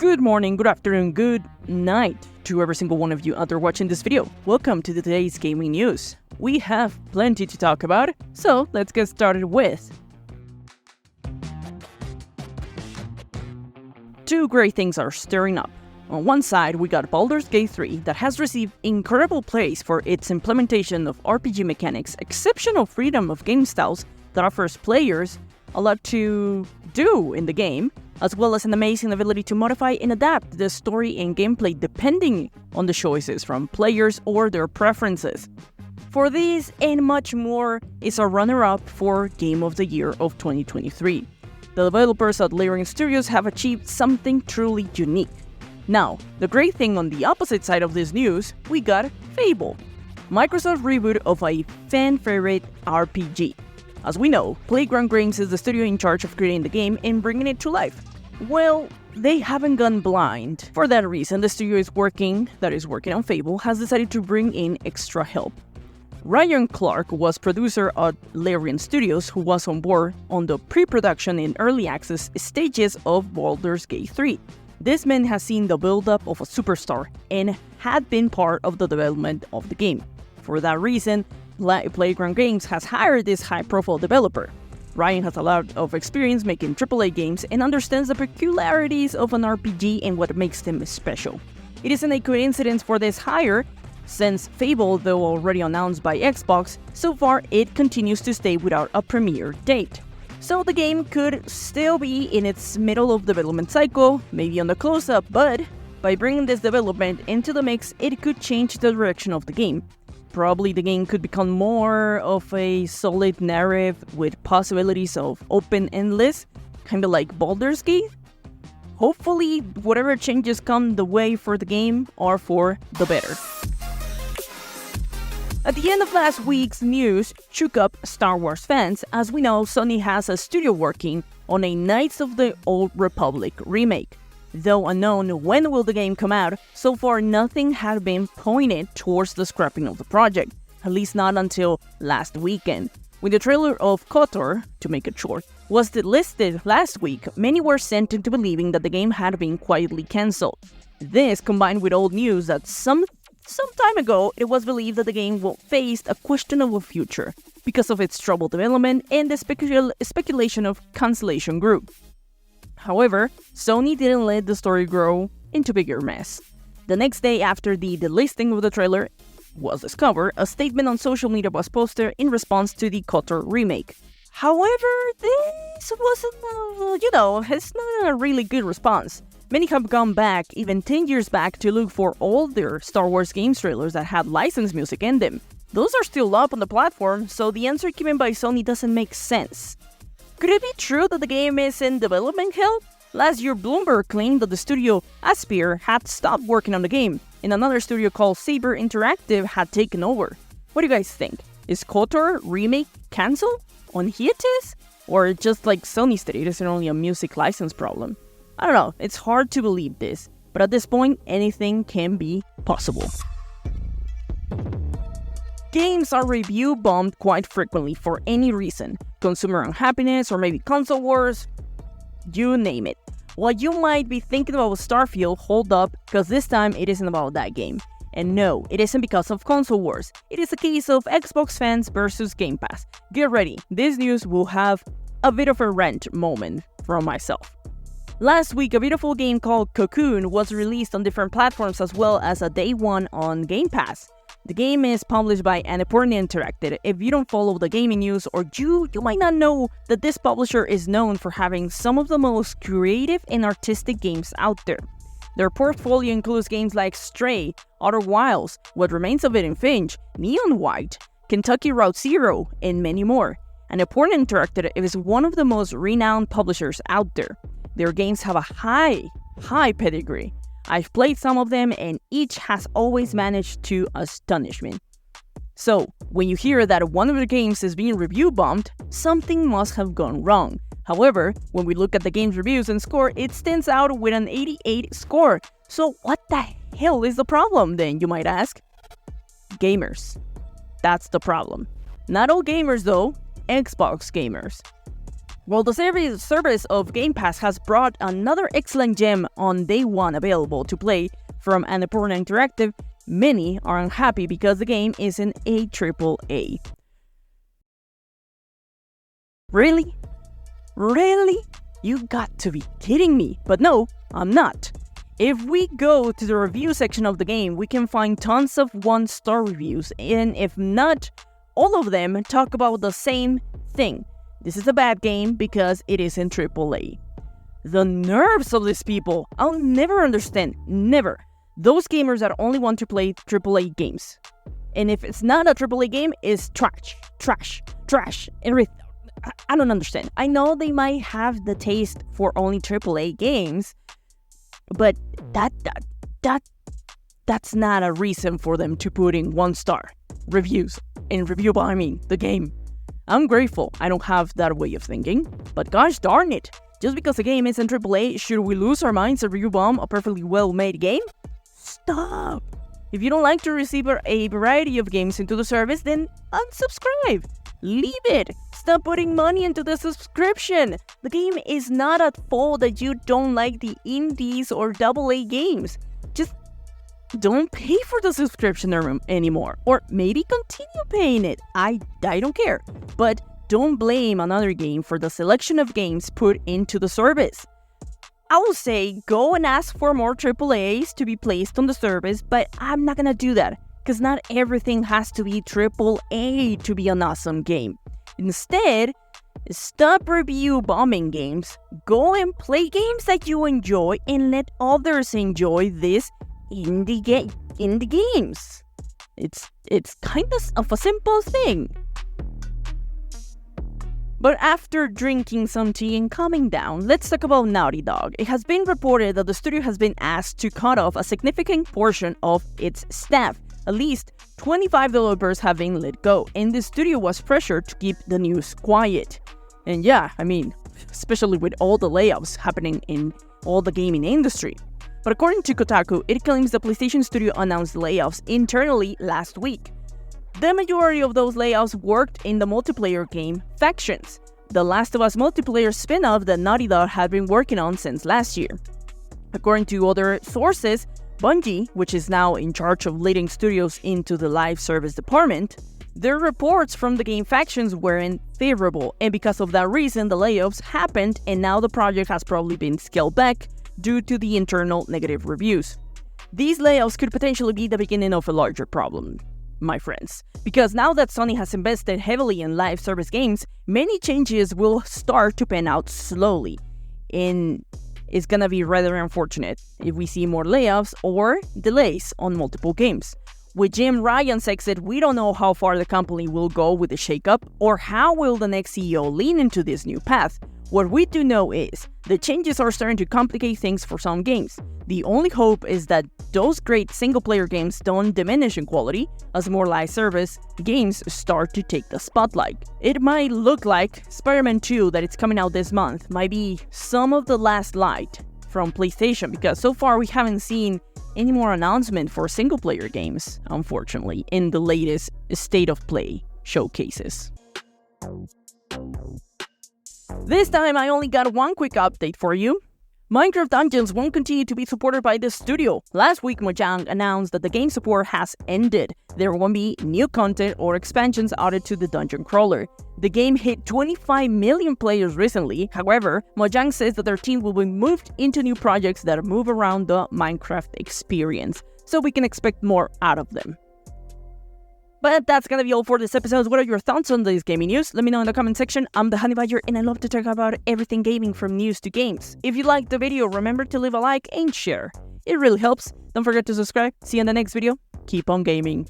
Good morning, good afternoon, good night to every single one of you out there watching this video. Welcome to today's gaming news. We have plenty to talk about, so let's get started with two great things are stirring up. On one side, we got Baldurs Gate 3 that has received incredible praise for its implementation of RPG mechanics, exceptional freedom of game styles that offers players a lot to do in the game, as well as an amazing ability to modify and adapt the story and gameplay depending on the choices from players or their preferences. For these and much more is our runner-up for Game of the Year of 2023. The developers at Larian Studios have achieved something truly unique. Now, the great thing on the opposite side of this news, we got Fable, Microsoft's reboot of a fan-favorite RPG. As we know, Playground Games is the studio in charge of creating the game and bringing it to life. Well, they haven't gone blind. For that reason, the studio that is working on Fable has decided to bring in extra help. Ryan Clark was producer at Larian Studios, who was on board on the pre-production and early access stages of Baldurs Gate 3. This man has seen the build-up of a superstar and had been part of the development of the game. For that reason, Playground Games has hired this high-profile developer. Ryan has a lot of experience making AAA games and understands the peculiarities of an RPG and what makes them special. It isn't a coincidence for this hire, since Fable, though already announced by Xbox, so far it continues to stay without a premiere date. So the game could still be in its middle of development cycle, maybe on the close-up, but by bringing this development into the mix, it could change the direction of the game. Probably the game could become more of a solid narrative with possibilities of open endless, kind of like Baldur's Gate. Hopefully, whatever changes come the way for the game are for the better. At the end of last week's news shook up Star Wars fans. As we know, Sony has a studio working on a Knights of the Old Republic remake. Though unknown when will the game come out, so far nothing had been pointed towards the scrapping of the project, at least not until last weekend. When the trailer of Kotor, to make it short, was listed last week, many were sent into believing that the game had been quietly cancelled. This combined with old news that some time ago it was believed that the game will face a questionable future because of its troubled development and the speculation of cancellation grew. However, Sony didn't let the story grow into bigger mess. The next day after the delisting of the trailer was discovered, a statement on social media was posted in response to the Kotor Remake. However, this wasn't, it's not a really good response. Many have gone back, even 10 years back, to look for all their Star Wars games trailers that had licensed music in them. Those are still up on the platform, so the answer given by Sony doesn't make sense. Could it be true that the game is in development hell? Last year, Bloomberg claimed that the studio Aspyr had stopped working on the game, and another studio called Saber Interactive had taken over. What do you guys think? Is Kotor Remake cancelled on hiatus? Or just like Sony stated, is it only a music license problem? I don't know, it's hard to believe this, but at this point, anything can be possible. Games are review bombed quite frequently for any reason. Consumer unhappiness or maybe console wars, you name it. While you might be thinking about Starfield, hold up, because this time it isn't about that game. And no, it isn't because of console wars. It is a case of Xbox fans versus Game Pass. Get ready, this news will have a bit of a rant moment from myself. Last week, a beautiful game called Cocoon was released on different platforms as well as a day one on Game Pass. The game is published by Annapurna Interactive. If you don't follow the gaming news, or you might not know that this publisher is known for having some of the most creative and artistic games out there. Their portfolio includes games like Stray, Outer Wilds, What Remains of Edith Finch, Neon White, Kentucky Route Zero, and many more. Annapurna Interactive is one of the most renowned publishers out there. Their games have a high pedigree. I've played some of them and each has always managed to astonish me. So, when you hear that one of the games is being review bombed, something must have gone wrong. However, when we look at the game's reviews and score, it stands out with an 88 score. So what the hell is the problem then, you might ask? Gamers. That's the problem. Not all gamers though, Xbox gamers. While the service of Game Pass has brought another excellent gem on day one available to play from Annapurna Interactive, many are unhappy because the game isn't a AAA. Really? Really? You got to be kidding me. But no, I'm not. If we go to the review section of the game, we can find tons of 1-star reviews, and if not, all of them talk about the same thing. This is a bad game because it isn't AAA. The nerves of these people, I'll never understand. Never. Those gamers that only want to play AAA games. And if it's not a AAA game, it's trash, everything. I don't understand. I know they might have the taste for only AAA games, but that's not a reason for them to put in 1-star reviews. And review by the game. I'm grateful I don't have that way of thinking, but gosh darn it, just because a game isn't AAA, should we lose our minds and review bomb a perfectly well-made game? Stop! If you don't like to receive a variety of games into the service, then unsubscribe! Leave it! Stop putting money into the subscription! The game is not at fault that you don't like the indies or AA games. Just don't pay for the subscription anymore, or maybe continue paying it. I don't care, but don't blame another game for the selection of games put into the service. I will say go and ask for more AAAs to be placed on the service, but I'm not gonna do that, because not everything has to be AAA to be an awesome game. Instead, stop review bombing games, go and play games that you enjoy, and let others enjoy this indie games. It's kind of a simple thing. But after drinking some tea and calming down, let's talk about Naughty Dog. It has been reported that the studio has been asked to cut off a significant portion of its staff. At least 25 developers have been let go, and the studio was pressured to keep the news quiet. And yeah, especially with all the layoffs happening in all the gaming industry. But according to Kotaku, it claims the PlayStation Studio announced layoffs internally last week. The majority of those layoffs worked in the multiplayer game Factions, the Last of Us multiplayer spin-off that Naughty Dog had been working on since last year. According to other sources, Bungie, which is now in charge of leading studios into the live service department, their reports from the game Factions weren't favorable, and because of that reason, the layoffs happened, and now the project has probably been scaled back due to the internal negative reviews. These layoffs could potentially be the beginning of a larger problem, my friends, because now that Sony has invested heavily in live service games, many changes will start to pan out slowly, and it's gonna be rather unfortunate if we see more layoffs or delays on multiple games. With Jim Ryan's exit, we don't know how far the company will go with the shakeup, or how will the next CEO lean into this new path. What we do know is, the changes are starting to complicate things for some games. The only hope is that those great single-player games don't diminish in quality as more live service games start to take the spotlight. It might look like Spider-Man 2 that it's coming out this month might be some of the last light from PlayStation, because so far we haven't seen any more announcement for single-player games, unfortunately, in the latest State of Play showcases. This time I only got one quick update for you. Minecraft Dungeons won't continue to be supported by the studio. Last week, Mojang announced that the game support has ended. There won't be new content or expansions added to the dungeon crawler. The game hit 25 million players recently. However, Mojang says that their team will be moved into new projects that move around the Minecraft experience, so we can expect more out of them. But that's gonna be all for this episode. What are your thoughts on this gaming news? Let me know in the comment section. I'm the Honey Badger, and I love to talk about everything gaming from news to games. If you liked the video, remember to leave a like and share. It really helps. Don't forget to subscribe. See you in the next video. Keep on gaming.